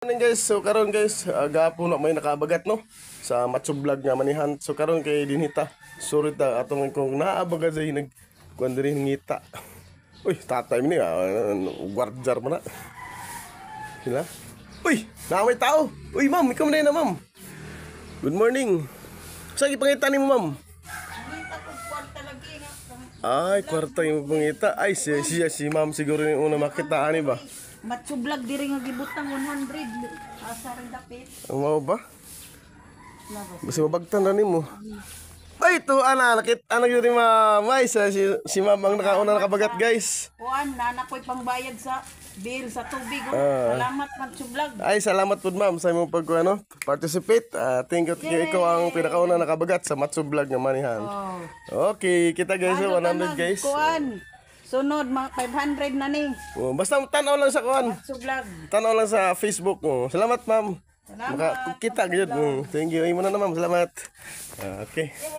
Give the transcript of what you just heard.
Morning guys, so karon guys, gapo na may nakabagat no sa Matsu Vlog nga manihan. So karon kay dinhita. Sorry ta atong kung naabagat sa nag kuan diri ngita. Uy, tatay ni guardjar man na. Sila. Uy, may tao. Uy, ma'am, ikaw na ma'am. Good morning. Sa gipangita ni mo, ma'am? Ay, kwarta yung pangita. Ay, si ma'am siguro yung una makita ani ba? Matsu Vlog diri nga gibutang 100 asa rin dapit. Ang mao ba? Basta mabagtan na nimo. Ay, ito, nakit, yun ni mamay, si mamang nakauna nakabagat, guys. Kuan, nana ko'y pangbayad sa bill sa tubig. Salamat, Matsu Vlog. Ay, salamat po, ma'am, sa imong participate. Thank you, ikaw ang pinakauna nakabagat sa Matsu Vlog nga manihan. Okay, kita guys, 100 guys. Kuan, sunod, mga 500 na ni. Basta tanaw lang sa kuan. Matsu Vlog. Tanaw lang sa Facebook mo. Salamat, ma'am. Salamat. Kita, good. Thank you. Ay mo na, ma'am. Salamat. Okay.